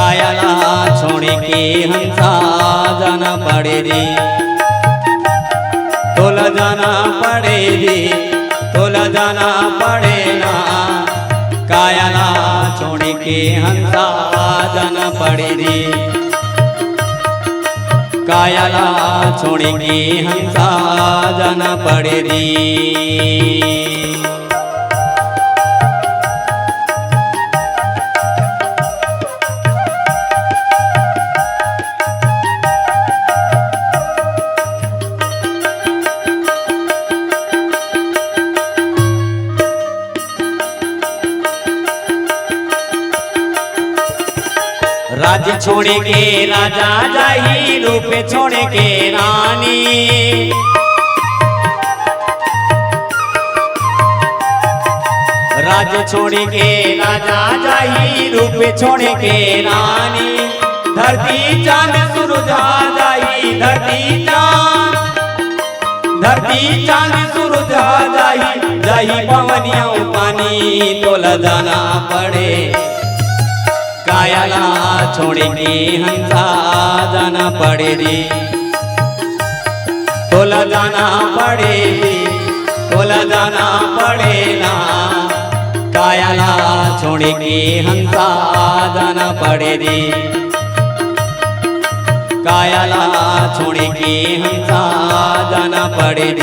Kayla छोड़ के हंसा जाना पड़े रे, तोला जाना पड़े रे, तोला जाना पड़े ना, कायला छोड़ के हंसा जाना पड़े रे, कायला छोड़ के हंसा जाना पड़े रे। राज्य छोड़ के राजा जाही, रूप छोड़ के रानी, राज्य छोड़ के राजा जाही, रूप छोड़ के रानी, धरती चांद सूरज आ जाही, धरती चांद सूरज आ जाही, जाही पवनिया पानी, तोला जाना पड़े, कायला छोड़ के हंसा जाना पड़े रे, तोला जाना पड़े रे, तोला जाना पड़े ना, कायला छोड़ के हंसा जाना पड़े रे, कायला छोड़ के हंसा जाना पड़े रे।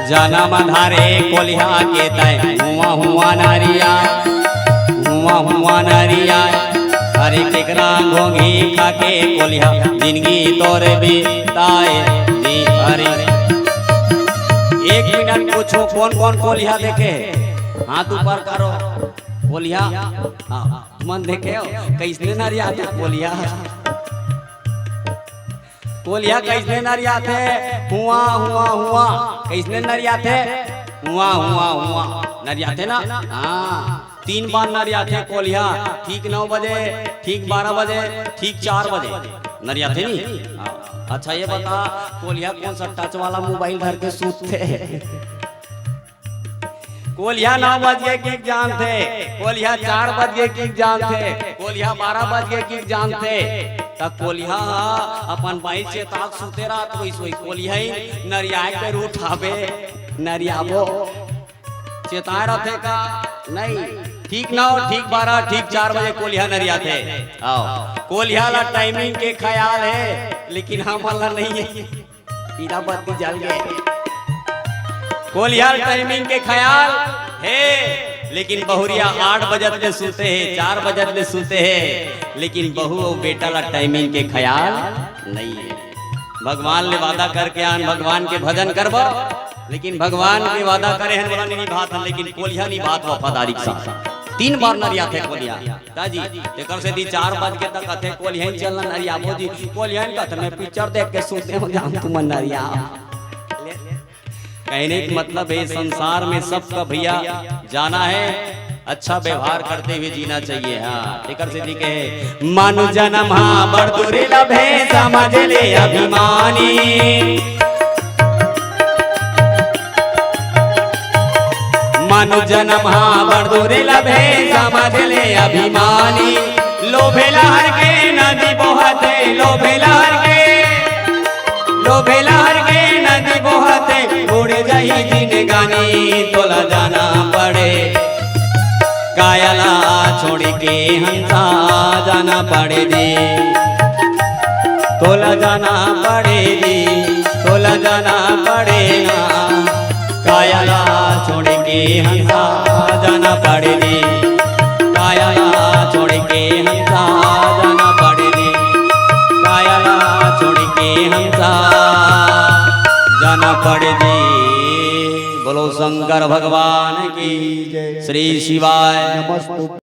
जाना मधारे कोलिहा के तय, हुआ हुआ नारिया, हुआ हुआ नारिया, अरे केकरा घोंगी खाके कोलिहा, जिंदगी तोरे बिताए दी। अरे 1 मिनट पूछो कौन कौन कोलिहा देखे, हाथ ऊपर करो, कोलिहा मन देखे हो कैसने नारिया थे, कोलिहा कोलिहा कैसने नरिया थे, हुआ हुआ हुआ कैसने नरिया थे, हुआ हुआ हुआ नरिया थे ना, हाँ 3 बार नरिया थे कोलिहा, ठीक 9 बजे, ठीक 12 बजे, ठीक 4 बजे नरिया थे नहीं। अच्छा ये बता कोलिहा कौन सा टच वाला मोबाइल धर के सूते थे? कोलिहा 9 बजे की एग्जाम थे, कोलिहा 4 बजे की एग्जाम थे, कोलिहा 12 बजे की एग्जाम थे, तब कोलिहा अपन बाइक से ताक सुते रात वही सोई, कोलिहा ही नरियाए के उठावे, नरियाबो चेताए रहते का नहीं, ठीक 9, ठीक 12, ठीक 4 बजे कोलिहा नरिया थे। आओ कोलिहा ला टाइमिंग के ख्याल है, लेकिन हमारा नहीं है, पीला बत्ती जल गए, कोलिहा टाइमिंग के ख्याल है, लेकिन बहुरिया 8 बजत में सूते है, 4 बजत में सूते है, लेकिन बहू और बेटा ला टाइमिंग के ख्याल नहीं है। भगवान ने वादा करके आन भगवान के भजन करबो, लेकिन भगवान के वादा करे हैं बोला नहीं बात है, लेकिन कोलिहा नहीं बात वफादारी के साथ 3 बार नरिया थे कोलिहा दादी, तेकर से दी 4 बज के तक थे कोलिहा चलना नरिया बोजी, कोलिहा कहते मैं पिक्चर देख के सोते हो जान तुम नरिया। कहने का मतलब है संसार में सबका भैया जाना है, अच्छा व्यवहार करते हुए जीना चाहिए। हाँ तेकर से दी के मानु जन्म हाँ बड़दुरी लभे समझ ले अभिमानी, मानु जन्म हाँ बड़दुरी लभे समझ ले अभिमानी, लोभे लहर के नदी बहते, लोभे लहर के नदी बहते, उड़ जाई जिंदगानी तोला जाना पड़े, कायला छोड़ के हंसा जाना पड़े दी, तोला जाना पड़े दी, तोला जाना पड़े ना, कायला छोड़ के हंसा जाना पड़े दी, कायला छोड़ के हंसा जाना पड़े दी, कायला छोड़ के हंसा जाना पड़े दी। बोलो शंकर भगवान की श्री शिवाय नमस्तु।